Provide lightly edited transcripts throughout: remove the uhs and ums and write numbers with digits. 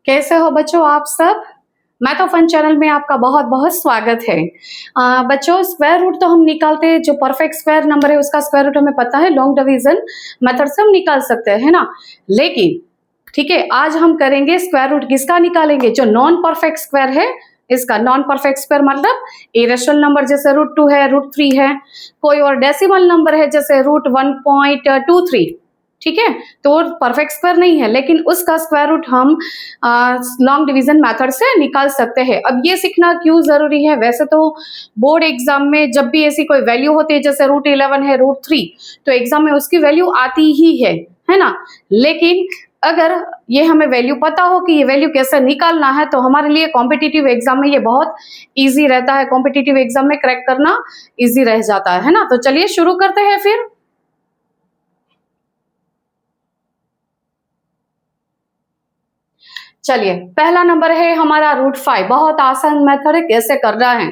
कैसे हो बच्चों आप सब। मैं तो फन चैनल में आपका बहुत बहुत स्वागत है। बच्चों स्क्वायर रूट तो हम निकालते हैं, जो परफेक्ट स्क्वायर नंबर है उसका स्क्वायर रूट हमें पता है, लॉन्ग डिवीजन मेथड से हम निकाल सकते हैं, है ना। लेकिन ठीक है, आज हम करेंगे स्क्वायर रूट किसका निकालेंगे, जो नॉन परफेक्ट स्क्वायर है इसका। नॉन परफेक्ट स्क्वायर मतलब इरेशनल नंबर जैसे √2 है, √3 है, कोई और डेसिमल नंबर है जैसे √1.23, ठीक है। तो परफेक्ट स्क्वायर नहीं है, लेकिन उसका स्क्वायर रूट हम लॉन्ग डिवीजन मेथड से निकाल सकते हैं। अब ये सीखना क्यों जरूरी है, वैसे तो बोर्ड एग्जाम में जब भी ऐसी कोई वैल्यू होती है जैसे √11 है, √3, तो एग्जाम में उसकी वैल्यू आती ही है ना। लेकिन अगर ये हमें वैल्यू पता हो कि ये वैल्यू कैसे निकालना है, तो हमारे लिए कॉम्पिटिटिव एग्जाम में ये बहुत इजी रहता है, कॉम्पिटिटिव एग्जाम में क्रैक करना इजी रह जाता है ना। तो चलिए शुरू करते हैं फिर। चलिए पहला नंबर है हमारा √5। बहुत आसान मेथड है, कैसे करना है।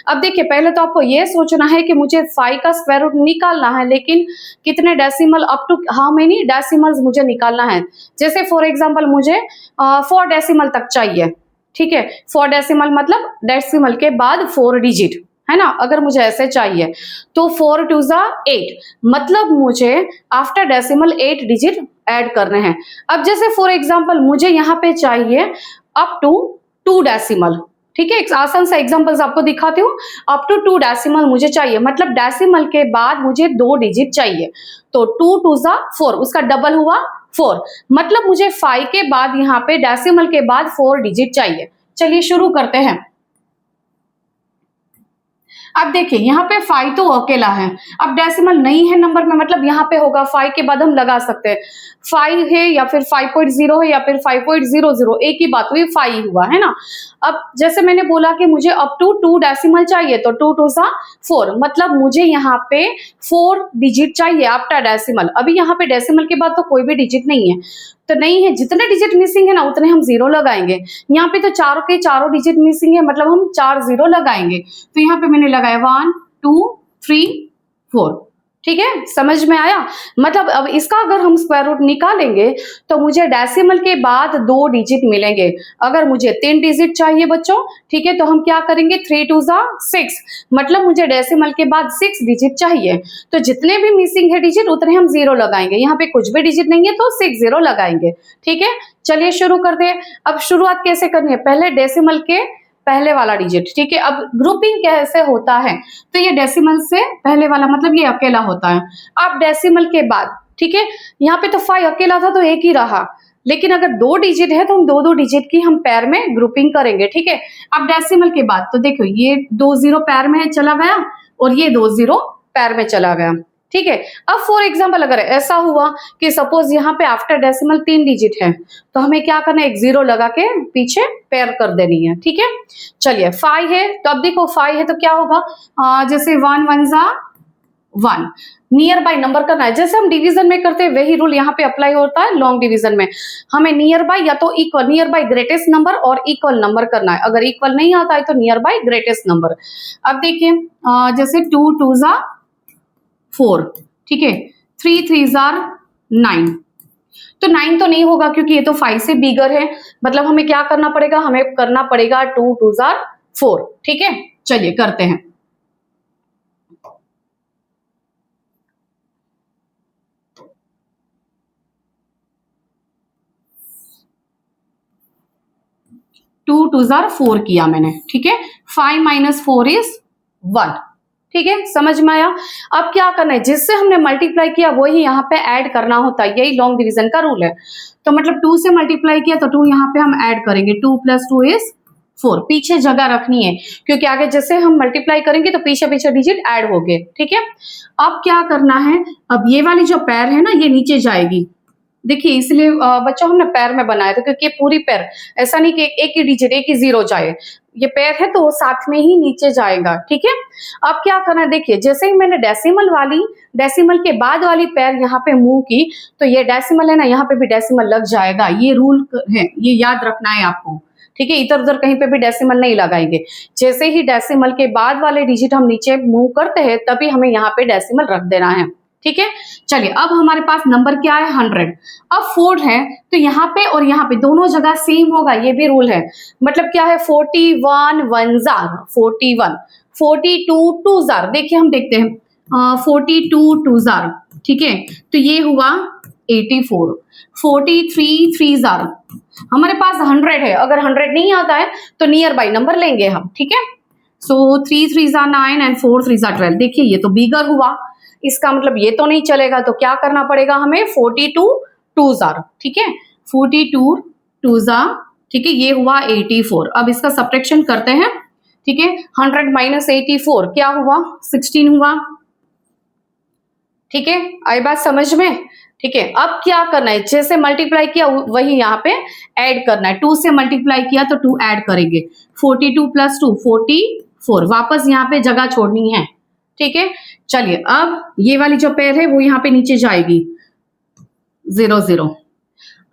अब देखिए पहले तो आपको ये सोचना है कि मुझे 5 का स्क्वायर रूट निकालना है, लेकिन कितने decimal, up to how many decimals मुझे निकालना है। जैसे फॉर एग्जांपल मुझे 4 डेसिमल तक चाहिए, ठीक है। 4 डेसिमल मतलब डेसिमल के बाद 4 डिजिट, है ना। अगर मुझे ऐसे चाहिए तो 4 2 8, मतलब मुझे आफ्टर डेसिमल 8 डिजिट ऐड करने हैं। अब जैसे फॉर एग्जांपल मुझे यहाँ पे चाहिए अप टू 2 डेसिमल, ठीक है। एक आसान सा एग्जांपल्स आपको दिखाती हूँ। अप टू 2 डेसिमल मुझे चाहिए, मतलब डेसिमल के बाद मुझे 2 डिजिट चाहिए। तो 2 2 4, उसका डबल हुआ 4, मतलब मुझे 5 के बाद यहाँ पे डेसिमल के बाद 4 डिजिट चाहिए। चलिए शुरू करते हैं। अब देखिए यहाँ पे 5 तो अकेला है, अब डेसिमल नहीं है नंबर में, मतलब यहाँ पे होगा 5 के बाद हम लगा सकते हैं 5 है या फिर 5.0 है या फिर 5.00, एक ही बात हुई, 5 हुआ, है ना। अब जैसे मैंने बोला कि मुझे अप टू 2 डेसिमल चाहिए, तो 2 2 4, मतलब मुझे यहाँ पे 4 डिजिट चाहिए आफ्टर डेसिमल। अभी यहाँ पे डेसिमल के बाद तो कोई भी डिजिट नहीं है, तो नहीं है, जितने डिजिट मिसिंग है ना उतने हम 0 लगाएंगे। यहाँ पे तो चारों के चारों डिजिट मिसिंग है, मतलब हम 4 0 लगाएंगे। तो यहाँ पे मैंने लगाया 1 2 3 4, ठीक है, समझ में आया। मतलब अब इसका अगर हम स्क्वायर रूट निकालेंगे तो मुझे डेसिमल के बाद 2 डिजिट मिलेंगे। अगर मुझे 3 डिजिट चाहिए बच्चों, ठीक है, तो हम क्या करेंगे, 3 2 6, मतलब मुझे डेसिमल के बाद 6 डिजिट चाहिए। तो जितने भी मिसिंग है डिजिट उतने हम 0 लगाएंगे। यहाँ पे कुछ भी डिजिट नहीं है तो 6 0 लगाएंगे, ठीक है। चलिए शुरू करते हैं। अब शुरुआत कैसे करनी है, पहले डेसिमल के पहले वाला डिजिट, ठीक है। अब ग्रुपिंग कैसे होता है, तो ये डेसिमल से पहले वाला मतलब ये अकेला होता है। अब डेसिमल के बाद, ठीक है, यहाँ पे तो 5 अकेला था तो एक ही रहा, लेकिन अगर 2 डिजिट है तो हम 2 2 डिजिट की हम पैर में ग्रुपिंग करेंगे, ठीक है। अब डेसिमल के बाद तो देखो ये 2 0 पैर में चला गया और ये 2 0 पैर में चला गया, ठीक है। अब फॉर एग्जांपल अगर ऐसा हुआ कि सपोज यहाँ पे आफ्टर डेसिमल 3 डिजिट है, तो हमें क्या करना है, एक 0 लगा के पीछे पेयर कर देनी है, ठीक है। चलिए 5 है, तो अब देखो 5 है तो क्या होगा, जैसे 1 1 1, नियर बाय नंबर करना है। जैसे हम डिवीजन में करते हैं वही रूल यहाँ पे अप्लाई होता है लॉन्ग डिवीजन में। हमें नियर बाय या तो equal, near by greatest number और इक्वल नंबर करना है। अगर इक्वल नहीं आता है तो नियर बाय ग्रेटेस्ट नंबर। अब देखिए जैसे 2 2 4, ठीक है, 3 3 9, तो 9 तो नहीं होगा क्योंकि ये तो 5 से बिगर है, मतलब हमें क्या करना पड़ेगा, हमें करना पड़ेगा 2 2 4, ठीक है। चलिए करते हैं। टू 2 4 किया मैंने, ठीक है। 5 - 4 इज 1, ठीक है, समझ में आया। अब क्या करना है, जिससे हमने मल्टीप्लाई किया वही यहाँ पे ऐड करना होता है, यही लॉन्ग डिवीजन का रूल है। तो मतलब 2 से मल्टीप्लाई किया तो 2 यहाँ पे हम ऐड करेंगे, 2 + 2 इज 4, पीछे जगह रखनी है क्योंकि आगे जैसे हम मल्टीप्लाई करेंगे तो पीछे पीछे डिजिट ऐड हो गए, ठीक है। अब क्या करना है, अब ये वाली जो पैर है ना ये नीचे जाएगी, देखिए इसलिए बच्चों हमने पैर में बनाया था क्योंकि ये पूरी पैर, ऐसा नहीं कि एक ही डिजिट, एक ही 0 जाए, ये पैर है तो वो साथ में ही नीचे जाएगा, ठीक है। अब क्या करना है, देखिए जैसे ही मैंने डेसिमल के बाद वाली पैर यहाँ पे मूव की, तो ये डेसिमल है ना, यहाँ पे भी डेसिमल लग जाएगा। ये रूल है, ये याद रखना है आपको, ठीक है। इधर उधर कहीं पे भी डेसिमल नहीं लगाएंगे। जैसे ही डेसिमल के बाद वाले डिजिट हम नीचे मूव करते हैं तभी हमें यहाँ पे डेसिमल रख देना है, ठीक है। चलिए अब हमारे पास नंबर क्या है 100। अब 4 है तो यहाँ पे और यहाँ पे दोनों जगह सेम होगा, ये भी रूल है। मतलब क्या है 41 1 जार 41, 42 2 जार, देखिए हम देखते हैं 42 2 जार, ठीक है। तो ये हुआ 84, 43 3 जार। हमारे पास 100 है, अगर 100 नहीं आता है तो नियर बाई नंबर लेंगे हम, ठीक है। सो 3 3 जार 9 एंड 4 3 जार 12। देखिए ये तो बिगर हुआ, इसका मतलब ये तो नहीं चलेगा, तो क्या करना पड़ेगा हमें 42 2 जार, ठीक है। 42 2 जार, ठीक है, ये हुआ 84। अब इसका सब्ट्रैक्शन करते हैं, ठीक है। 100 माइनस 84 क्या हुआ 16 हुआ, ठीक है। आई बात समझ में, ठीक है। अब क्या करना है, जैसे मल्टीप्लाई किया वही यहाँ पे ऐड करना है। 2 से मल्टीप्लाई किया तो 2 ऐड करेंगे, 42 प्लस 2 44, वापस यहाँ पे जगह छोड़नी है, ठीक है। चलिए अब ये वाली जो पेयर है वो यहाँ पे नीचे जाएगी 0 0।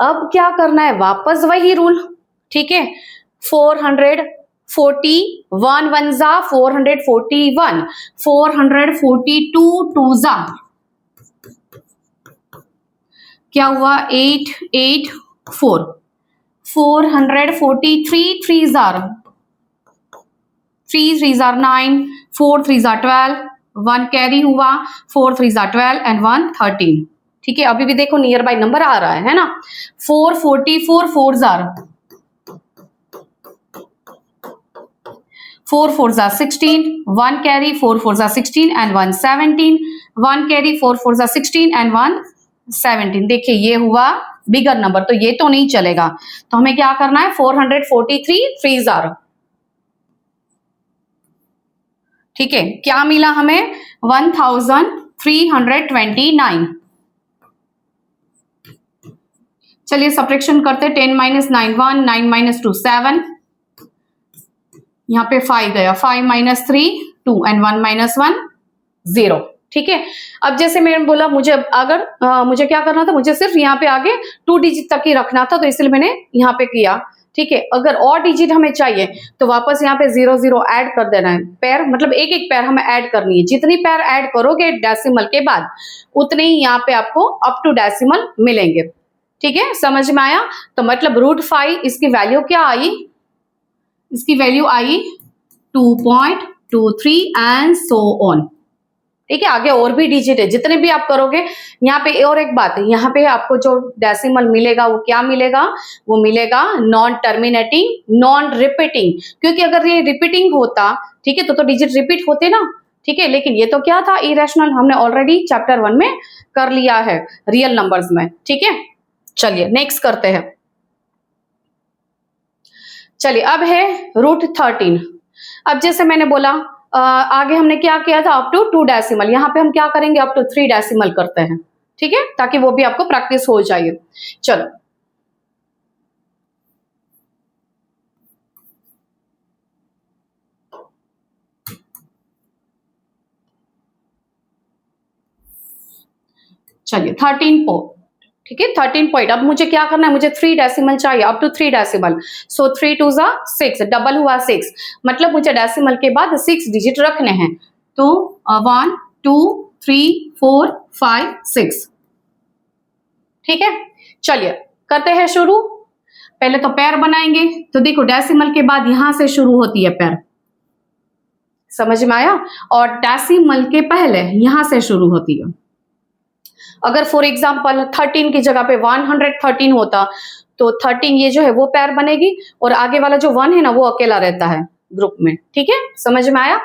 अब क्या करना है, वापस वही रूल, ठीक है। 441 1 जा 441, 442 2 जा क्या हुआ 884, 443 3 जार 3 3 जार 9, 4 3 जार 12, 1 कैरी हुआ, 4 3 जार 12 एंड 1 13, ठीक है। अभी भी देखो नियर बाई नंबर आ रहा है ना। 444 4 jar 4 4 jar 16, 1 carry 4 4 jar 16 and 1 17, 1 carry 4 4 jar 16 and 1 17। देखिए ये हुआ बिगर नंबर, तो ये तो नहीं चलेगा, तो हमें क्या करना है 443 3 जार, ठीक है। क्या मिला हमें 1329। चलिए सब्ट्रैक्शन करते, 10 माइनस 9 1, 9 माइनस 2 7, यहाँ पे 5 गया, 5 माइनस 3 2 एंड 1 माइनस 1 0, ठीक है। अब जैसे मैंने बोला मुझे अगर मुझे क्या करना था, मुझे सिर्फ यहाँ पे आगे 2 डिजिट तक ही रखना था, तो इसलिए मैंने यहाँ पे किया, ठीक है। अगर और डिजिट हमें चाहिए तो वापस यहाँ पे 0 0 ऐड कर देना है। पैर मतलब एक एक पैर हमें ऐड करनी है, जितनी पैर ऐड करोगे डेसिमल के बाद उतने ही यहाँ पे आपको अप टू डेसिमल मिलेंगे, ठीक है। समझ में आया। तो मतलब √5 इसकी वैल्यू क्या आई, इसकी value I 2.23 and so on, ठीक है। आगे और भी डिजिट है, जितने भी आप करोगे। यहाँ पे और एक बात है, यहाँ पे आपको जो डेसिमल मिलेगा वो क्या मिलेगा, वो मिलेगा नॉन टर्मिनेटिंग नॉन रिपीटिंग, क्योंकि अगर ये रिपीटिंग होता, ठीक है, तो डिजिट रिपीट होते ना, ठीक है। लेकिन ये तो क्या था इरेशनल, हमने ऑलरेडी चैप्टर 1 में कर लिया है रियल नंबर्स में, ठीक है। चलिए नेक्स्ट करते हैं। चलिए अब है √13। अब जैसे मैंने बोला आगे हमने क्या किया था अप टू 2 डेसिमल, यहाँ पे हम क्या करेंगे अप टू 3 डेसिमल करते हैं, ठीक है, ताकि वो भी आपको प्रैक्टिस हो जाए। चलो चलिए 13 ठीक है 13 पॉइंट। अब मुझे क्या करना है, मुझे 3 डेसिमल चाहिए अप टू 3 डेसिमल। सो 3 2 जा 6, डबल हुआ 6, मतलब मुझे डेसिमल के बाद 6 डिजिट रखने हैं। तो 1 2 3 4 5 6, ठीक है। चलिए करते हैं शुरू। पहले तो पैर बनाएंगे, तो देखो डेसिमल के बाद यहां से शुरू होती है पैर, समझ में आया, और डेसिमल के पहले यहां से शुरू होती है। अगर फॉर एग्जाम्पल 13 की जगह पे 113 होता तो 13 ये जो है वो पैर बनेगी, और आगे वाला जो 1 है ना वो अकेला रहता है ग्रुप में, ठीक है। समझ में आया।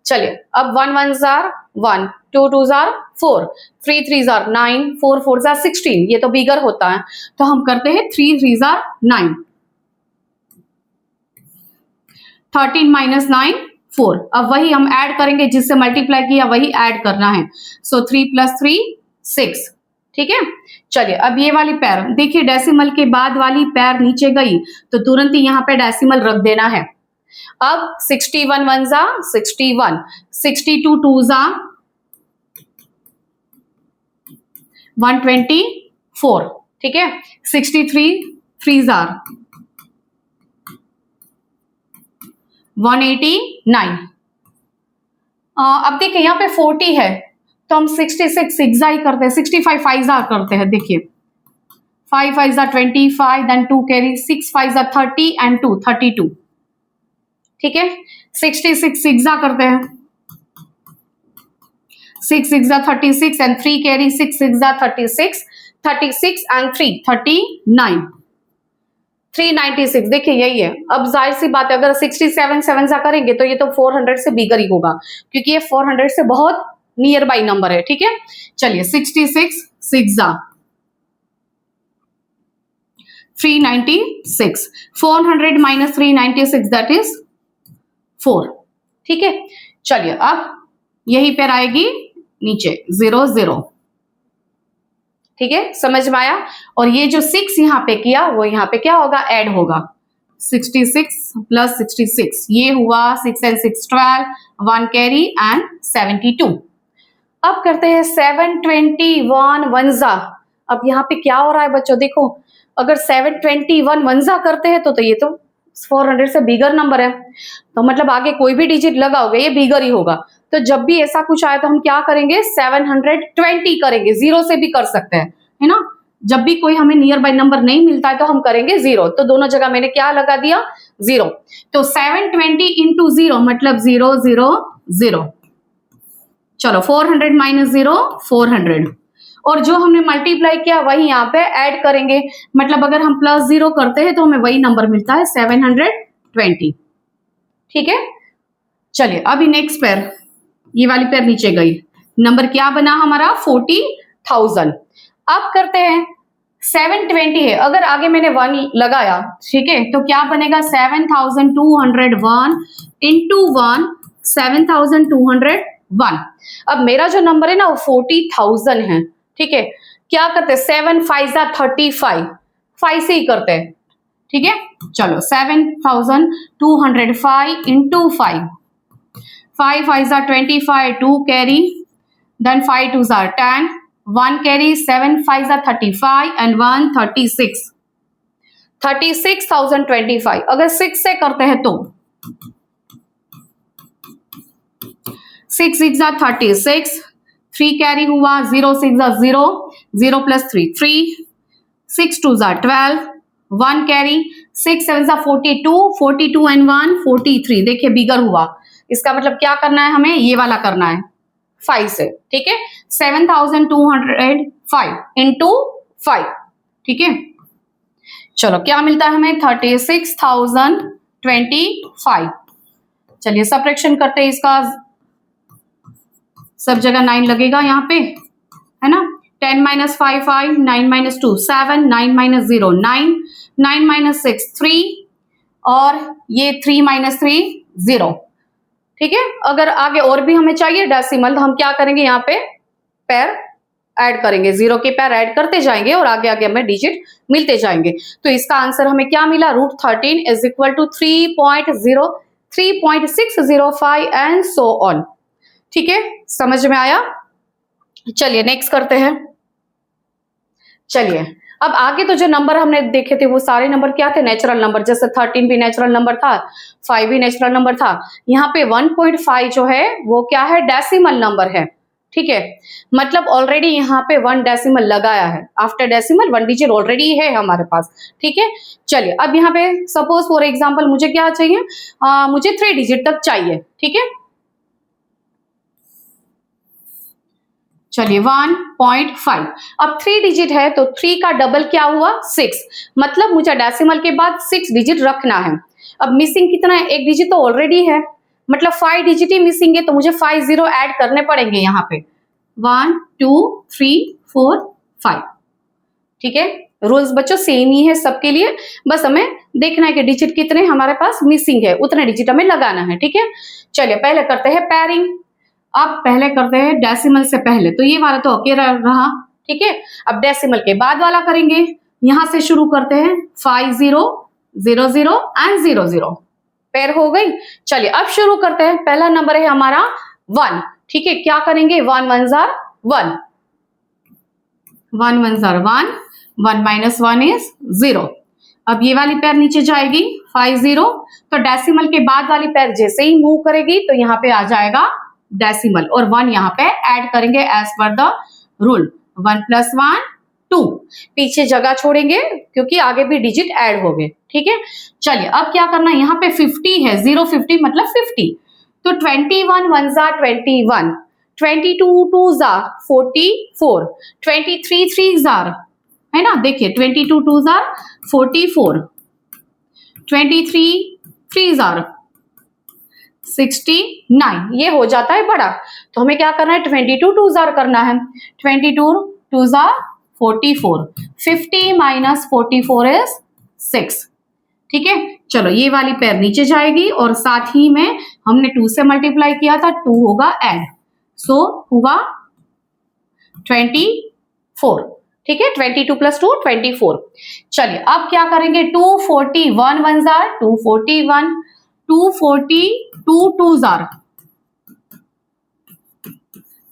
चलिए अब 1 1 जार 1, 2 2 जार 4, 3 3 जार 9, 4 4 जार 16, ये तो बिगर होता है, तो हम करते हैं 3 3 जार 9, 13 माइनस 9 4। अब वही हम ऐड करेंगे, जिससे मल्टीप्लाई किया वही ऐड करना है। सो 3 प्लस 3 6, ठीक है। चलिए अब ये वाली पैर देखिए, डेसिमल के बाद वाली पैर नीचे गई तो तुरंत ही यहाँ पे डेसिमल रख देना है। अब 61 1 जा 61, 62 2 जा 124, ठीक है। 63 3 जा 189। अब देखिए यहाँ पे 40 है, तो हम 66 सिक्स ही करते हैं, 65 फाइव करते हैं। देखिए 5 5 25, देन 2 कैरी, 6 5 30 एंड 2 32। ठीक है, 66 सिक्स करते हैं, 6 6 36 एंड 3 कैरी, 6 6 36, 36 एंड 3 39, 396। देखिए यही है। अब जाहिर सी बात है, अगर 67 सेवन करेंगे तो ये तो 400 से बिगर ही होगा, क्योंकि ये 400 से बहुत नियर बाई नंबर है। ठीक है, चलिए 66 सिक्स 396, 400 माइनस 396 दैट इज 4। ठीक है, चलिए अब यही पर आएगी नीचे 0 0। ठीक है, समझ में आया। और ये जो 6 यहाँ पे किया वो यहाँ पे क्या होगा, ऐड होगा। 66 प्लस 66 ये हुआ 6 एंड 6 12, 1 कैरी एंड 72। अब करते हैं 721 वंजा। अब यहाँ पे क्या हो रहा है बच्चों, देखो अगर 721 वंजा करते हैं तो ये तो 400 से बिगर नंबर है, तो मतलब आगे कोई भी डिजिट लगाओगे ये बिगर ही होगा। तो जब भी ऐसा कुछ आए तो हम क्या करेंगे, 720 करेंगे। 0 से भी कर सकते हैं, है ना। जब भी कोई हमें नियर बाय नंबर नहीं मिलता है तो हम करेंगे 0। तो दोनों जगह मैंने क्या लगा दिया, 0। तो 720 इंटू 0 मतलब 0 0 0। चलो 400 माइनस 0 400, और जो हमने मल्टीप्लाई किया वही यहाँ पे ऐड करेंगे। मतलब अगर हम प्लस 0 करते हैं तो हमें वही नंबर मिलता है 720। ठीक है, चलिए अभी नेक्स्ट पेयर, ये वाली पेयर नीचे गई। नंबर क्या बना हमारा 40,000। अब करते हैं 720 है, अगर आगे मैंने 1 लगाया, ठीक है, तो क्या बनेगा 7201 इंटू 1 7201। अब मेरा जो नंबर है ना वो 40,000 है। ठीक है, क्या करते हैं 7 5 35, 5 से ही करते हैं। ठीक है, चलो 7205 into 5, 5 5 25, 2 carry, then 5 2 10, 1 carry, 7 5 35 and 1 36, 36,025। अगर 6 से करते हैं तो 6 6 36, 3 कैरी हुआ, 0 6 0, 0 प्लस 3 3, 6 2 12, 1 कैरी, 6 7 42, 42 एंड 1 43। देखिए बिगर हुआ, इसका मतलब क्या करना है, हमें ये वाला करना है 5 से। ठीक है, 7205 इंटू 5। ठीक है, चलो क्या मिलता है हमें 36,025। चलिए सब्ट्रैक्शन करते हैं इसका, सब जगह 9 लगेगा यहाँ पे, है ना। 10 माइनस 5 5, 9 माइनस 2 7, 9 माइनस 0 9, 9 माइनस 6 3, और ये 3 माइनस 3 0। ठीक है, अगर आगे और भी हमें चाहिए डेसिमल तो हम क्या करेंगे, यहाँ पे पैर ऐड करेंगे, 0 के पैर ऐड करते जाएंगे और आगे आगे हमें डिजिट मिलते जाएंगे। तो इसका आंसर हमें क्या मिला, √13 is equal to 3.605 and so on. ठीक है, समझ में आया। चलिए नेक्स्ट करते हैं। चलिए अब आगे तो जो नंबर हमने देखे थे वो सारे नंबर क्या थे, नेचुरल नंबर। जैसे 13 भी नेचुरल नंबर था, 5 भी नेचुरल नंबर था। यहाँ पे 1.5 जो है वो क्या है, डेसिमल नंबर है। ठीक है, मतलब ऑलरेडी यहाँ पे 1 डेसिमल लगाया है, आफ्टर डेसिमल 1 डिजिट ऑलरेडी है हमारे पास। ठीक है, चलिए अब यहाँ पे सपोज फॉर एग्जांपल मुझे क्या चाहिए, मुझे 3 डिजिट तक चाहिए। ठीक है, चलिए 1.5। अब 3 डिजिट है तो 3 का डबल क्या हुआ 6, मतलब मुझे डेसिमल के बाद 6 डिजिट रखना है। अब मिसिंग कितना है, 1 डिजिट तो ऑलरेडी है, मतलब 5 डिजिट ही मिसिंग है, तो मुझे 5 0 ऐड करने पड़ेंगे यहाँ पे। 1 2 3 4 5। ठीक है, रूल्स बच्चों सेम ही है सबके लिए, बस हमें देखना है कि डिजिट कितने हमारे पास मिसिंग है, उतने डिजिट हमें लगाना है। ठीक है, चलिए पहले करते हैं पैरिंग। अब पहले करते हैं डेसिमल से पहले, तो ये वाला तो ओके रहा। ठीक है, अब डेसिमल के बाद वाला करेंगे, यहां से शुरू करते हैं 5 0 0 0 एंड 0 0, पैर हो गई। चलिए अब शुरू करते हैं, पहला नंबर है हमारा 1। ठीक है, क्या करेंगे, 1 1 जार 1, 1 1 जार 1, 1 माइनस 1 इज 0। अब ये वाली पैर नीचे जाएगी 5 0, तो डेसिमल के बाद वाली पैर जैसे ही मूव करेगी तो यहाँ पे आ जाएगा डेसिमल और 1 यहाँ पे ऐड करेंगे एज पर द रूल। 1 + 1 2, पीछे जगह छोड़ेंगे क्योंकि आगे भी डिजिट ऐड हो गए। ठीक है, चलिए अब क्या करना है, यहाँ पे 50 है, 0 50 मतलब 50, तो 21 1 जा 21, 22 2 जा 44, 23 3 जा, है ना, देखिए 22 2 जा 44, 23 3 जा 69, ये हो जाता है बड़ा। तो हमें क्या करना है, 22 2 जार करना है, 22 2 जा 44, 50 माइनस 44 इज 6। ठीक है, चलो ये वाली पैर नीचे जाएगी और साथ ही में हमने 2 से मल्टीप्लाई किया था, 2 होगा ऐड, सो होगा 24। ठीक है, 22 + 2 24। चलिए अब क्या करेंगे, 241 1 जार 241, 242 2 जार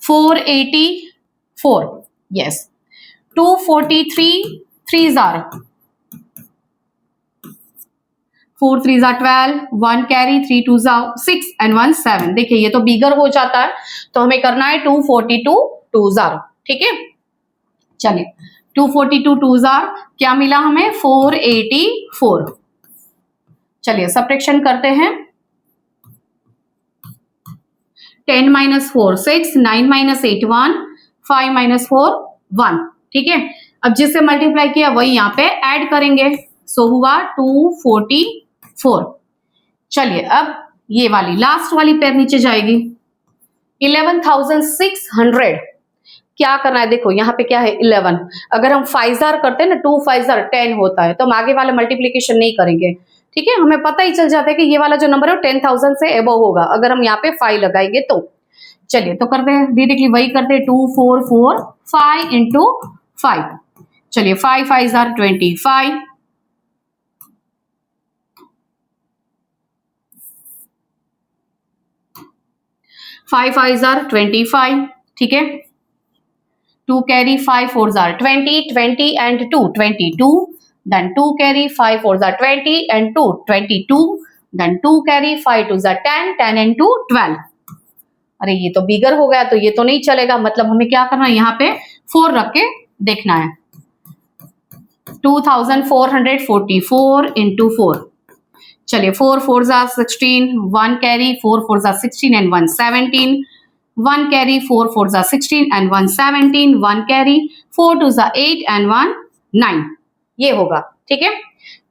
484, यस, 243 3 जार 4 3 जा 12, 1 कैरी, 3 2 जा 6 एंड 1 7। देखिए ये तो बिगर हो जाता है, तो हमें करना है 242 2 जार। ठीक है, चलिए 242 2 जार क्या मिला हमें, 484। चलिए सब्ट्रैक्शन करते हैं, 10 - 4 6, 9 - 8 1, 5 - 4 1। ठीक है, अब जिससे मल्टीप्लाई किया वही यहाँ पे ऐड करेंगे, सो हुआ 244। चलिए अब ये वाली लास्ट वाली पैर नीचे जाएगी, 11,600। क्या करना है, देखो यहाँ पे क्या है 11, अगर हम 5 जार करते हैं ना, 2 5 जार 10 होता है, तो हम आगे वाला मल्टीप्लीकेशन नहीं करेंगे। ठीक है, हमें पता ही चल जाता है कि ये वाला जो नंबर है 10,000 से एबव होगा अगर हम यहाँ पे 5 लगाएंगे तो। चलिए तो करते हैं डायरेक्टली वही करते हैं, 2 4 4 5 इंटू 5। चलिए 5 5 जार 25, 5 5 जार 25। ठीक है, 2 carry, 5 4 jar 20, 20 and 2 22, then 2 carry, 5 4 jar 20 and 2 22, then 2 carry, 5 2 jar 10, 10 and 2 12। अरे ये तो बिगर हो गया, तो ये तो नहीं चलेगा, मतलब हमें क्या करना है, यहाँ पे 4 रख के देखना है, 2444 इंटू 4। चलिए 4 4 jar 16, 1 carry, 4 4 jar 16 and 1 17, 1 carry, 4 4 jar 16 and 1 17, 1 carry, 4 2 jar 8 and 1 9, ये होगा। ठीक है,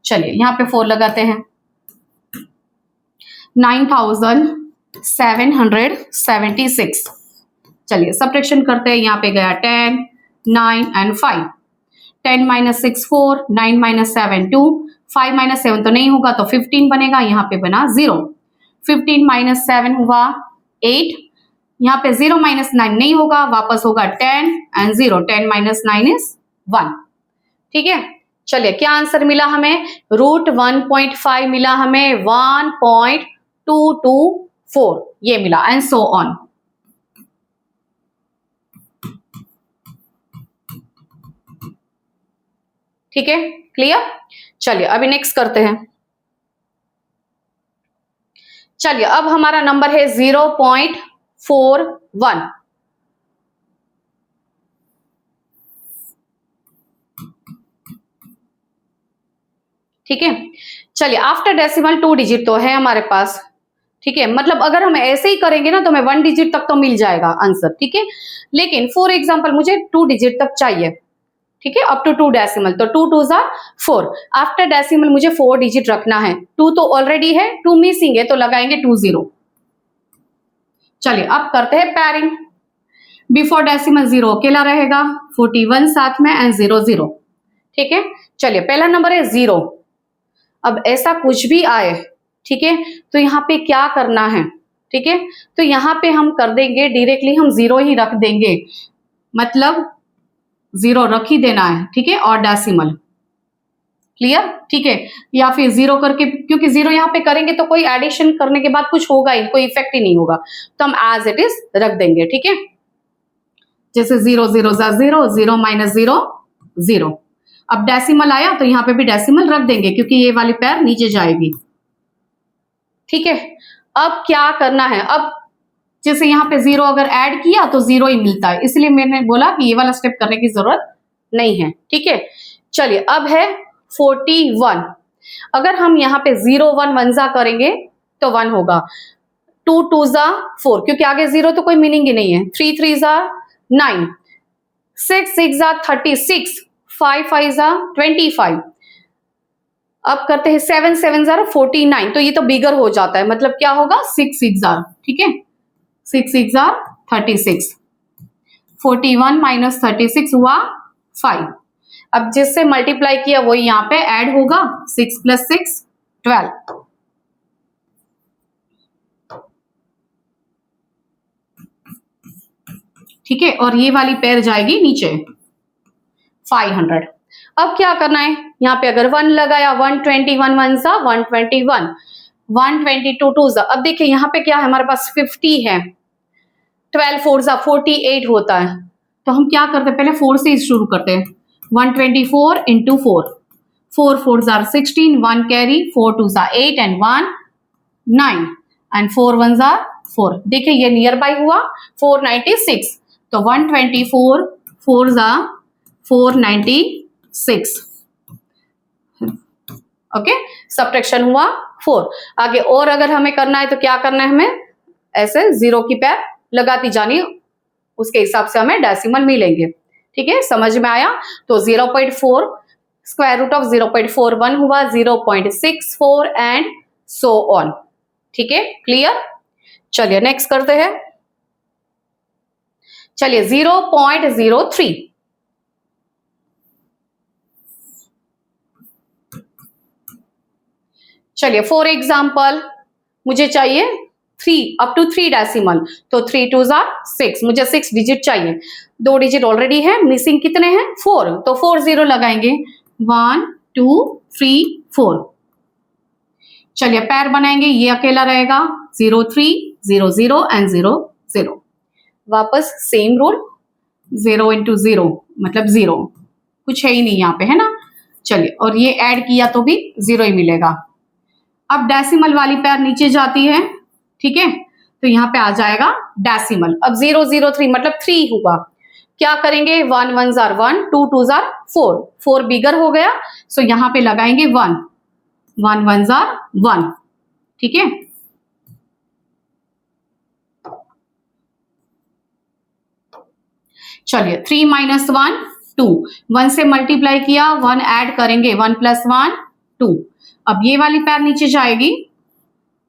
चलिए यहाँ पे 4 लगाते हैं, 9776। चलिए सब्ट्रैक्शन करते हैं, यहाँ पे गया 10 9 एंड 5, 10 - 6 4, 9 - 7 2, 5 - 7 तो नहीं होगा तो 15 बनेगा, यहाँ पे बना 0, 15 - 7 हुआ 8, यहाँ पे 0 - 9 नहीं होगा, वापस होगा 10 एंड 0, 10 - 9 इज 1। ठीक है, चलिए क्या आंसर मिला हमें, √1.5 मिला हमें, 1.224 ये मिला एंड सो ऑन। ठीक है, क्लियर। चलिए अभी नेक्स्ट करते हैं। चलिए अब हमारा नंबर है 0.41। ठीक है, चलिए आफ्टर डेसिमल 2 डिजिट तो है हमारे पास। ठीक है, मतलब अगर हम ऐसे ही करेंगे ना तो हमें 1 डिजिट तक तो मिल जाएगा आंसर। ठीक है, लेकिन फॉर एग्जांपल मुझे 2 डिजिट तक चाहिए। ठीक है, अप टू 2 डेसिमल, तो 2 2 जार 4। आफ्टर डेसिमल मुझे 4 डिजिट रखना है, 2 तो ऑलरेडी है, 2 मिसिंग है, तो लगाएंगे 2 0। चलिए अब करते हैं पैरिंग, बिफोर डेसिमल 0 अकेला रहेगा, 41 साथ में एंड 0 0। ठीक है, चलिए पहला नंबर है 0। अब ऐसा कुछ भी आए, ठीक है, तो यहाँ पे क्या करना है, ठीक है, तो यहाँ पे हम कर देंगे डायरेक्टली, हम 0 ही रख देंगे, मतलब 0 रख ही देना है। ठीक है, और डेसिमल, क्लियर। ठीक है, या फिर 0 करके, क्योंकि 0 यहाँ पे करेंगे तो कोई एडिशन करने के बाद कुछ होगा ही, कोई इफेक्ट ही नहीं होगा, तो हम एज इट इज रख देंगे। ठीक है, जैसे 0 0 0 0 0 -0 0। अब डेसिमल आया तो यहाँ पे भी डेसिमल रख देंगे क्योंकि ये वाली पैर नीचे जाएगी। ठीक है, अब क्या करना है, अब जैसे यहाँ पे 0 अगर ऐड किया तो 0 ही मिलता है, इसलिए मैंने बोला कि ये वाला स्टेप करने की जरूरत नहीं है। ठीक है, चलिए अब है 41। अगर हम यहाँ पे 0 1 1 जा करेंगे तो 1 होगा, 2 2 जा 4, क्योंकि आगे 0 तो कोई मीनिंग ही नहीं है, 3 3 जा 9, 6 6 जा 36, 5 5 जा 25। अब करते हैं 7 7 जार 49, तो ये तो बिगर हो जाता है, मतलब क्या होगा 6 6 जार। ठीक है, 6 6 जार 36, 41 माइनस 36 हुआ 5। अब जिससे मल्टीप्लाई किया वही यहाँ पे ऐड होगा, 6 प्लस 6 12। ठीक है, और ये वाली पेयर जाएगी नीचे 500। अब क्या करना है, यहाँ पे अगर 1 लगाया 121 1 सा 121, 122 2 सा। अब देखिए यहाँ पे क्या है, हमारे पास 50 है, 12 4 सा 48 होता है, तो हम क्या करते हैं, पहले 4 से शुरू करते हैं। 124 इंटू 4, 4 4 जार 16, 1 कैरी, 4 2 सा 8 एंड 1 9 एंड 4 1 जार 4। देखिए ये नियर बाई हुआ 496, तो 124 4 जा 496। ओके, सब्ट्रैक्शन हुआ 4। आगे और अगर हमें करना है तो क्या करना है, हमें ऐसे 0 की पैर लगाती जानी, उसके हिसाब से हमें डेसिमल मिलेंगे। ठीक है, समझ में आया? तो 0.4 स्क्वायर रूट ऑफ 0.41 हुआ 0.64 एंड सो ऑन। ठीक है, क्लियर? चलिए नेक्स्ट करते हैं। चलिए 0.03, चलिए फॉर एग्जाम्पल मुझे चाहिए 3 अप टू 3 डेसिमल, तो 3 2 जार 6, मुझे 6 डिजिट चाहिए, 2 डिजिट ऑलरेडी है, मिसिंग कितने हैं 4, तो 4 0 लगाएंगे, 1 2 3 4। चलिए पैर बनाएंगे, ये अकेला रहेगा 0 3 0 0 एंड 0 0। वापस सेम रूल, 0 इंटू 0 मतलब 0, कुछ है ही नहीं यहाँ पे, है ना। चलिए और ये ऐड किया तो भी 0 ही मिलेगा। अब डेसिमल वाली पैर नीचे जाती है, ठीक है, तो यहाँ पे आ जाएगा डेसिमल। अब 0 0 3 मतलब 3 हुआ, क्या करेंगे, 1 1 जार 1, 2 2 जार 4, 4 बिगर हो गया, सो यहाँ पे लगाएंगे 1, 1 1 जार 1। ठीक है, चलिए 3 माइनस 1 2, 1 से मल्टीप्लाई किया, 1 ऐड करेंगे, 1 प्लस 1 2। अब ये वाली पैर नीचे जाएगी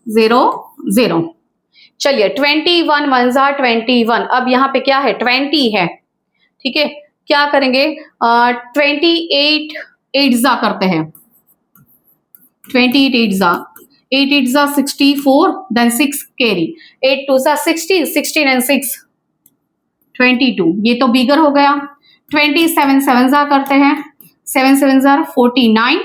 0 0। चलिए 21 1 जार 21, अब यहाँ पे क्या है 20 है। ठीक है, क्या करेंगे, 28 8 जा करते हैं, 28 8 जा 8 8 जा 64, देन 6 कैरी, 8 2 जा 16, 16 एंड 6 22, ये तो बिगर हो गया। 27 7 जा करते हैं, 7 7 जा 49,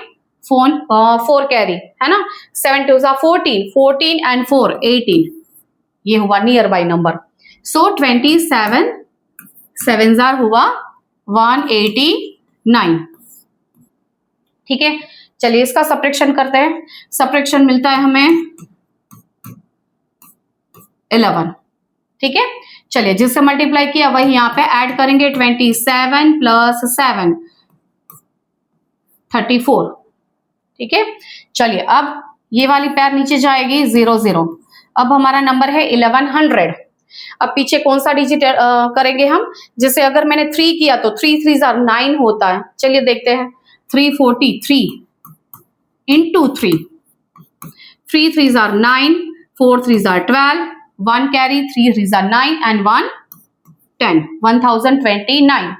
4 कैरी, है ना, 7 2 जा 14, 14 एंड 4 18, ये हुआ near by number. So 27 7 jar हुआ 189। ठीक है, चलिए इसका सब्ट्रैक्शन करते हैं। सब्ट्रैक्शन मिलता है हमें 11। ठीक है, चलिए जिससे मल्टीप्लाई किया वही यहाँ पे ऐड करेंगे, 27 प्लस 7 34। ठीक है, चलिए अब ये वाली पैर नीचे जाएगी 0 0। अब हमारा नंबर है 1100। अब पीछे कौन सा डिजिट करेंगे हम, जैसे अगर मैंने 3 किया तो 3 3 जार 9 होता है। चलिए देखते हैं, 343 into 3, 3 3 jar 9, 4 3 jar 12, 1 carry, 3 3 jar 9 and 1 10, 1029।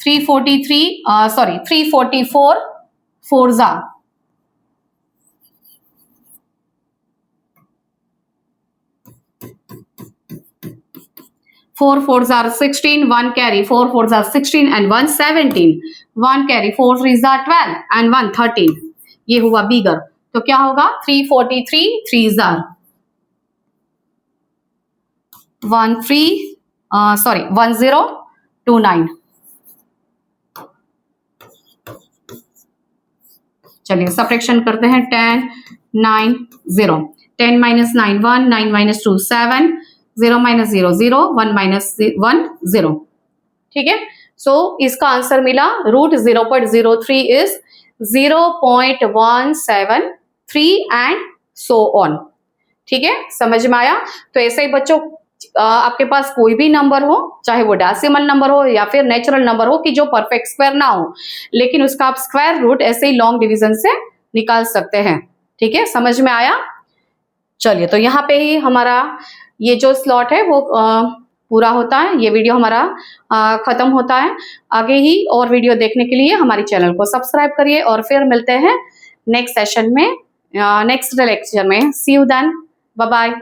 344 4 jar 4 4 jar 16, 1 carry, 4 4 jar 16 and 1 17, 1 carry, 4 3 jar 12 and 1 13, ये हुआ बिगर। तो क्या होगा, 343 3 जार 1029। चलिए सब्ट्रैक्शन करते हैं, 10 9 0। 10 minus 9 1, 9 minus 2 7, 0 minus 0 0, 1 minus 1 0. ठीक है, सो इसका आंसर मिला root 0.03 is 0.173 and so on. ठीक है, समझ में आया? तो ऐसे ही बच्चों आपके पास कोई भी नंबर हो, चाहे वो डेसिमल नंबर हो या फिर नेचुरल नंबर हो कि जो परफेक्ट स्क्वायर ना हो, लेकिन उसका आप स्क्वायर रूट ऐसे ही लॉन्ग डिवीजन से निकाल सकते हैं. ठीक है, समझ में आया? चलिए, तो यहाँ पे ही हमारा ये जो स्लॉट है वो पूरा होता है. ये वीडियो हमारा खत्म होता है. आगे ही और वीडियो देखने के लिए हमारे चैनल को सब्सक्राइब करिए और फिर मिलते हैं नेक्स्ट सेशन में, नेक्स्ट लेक्चर में. सी यू देन, बाय बाय.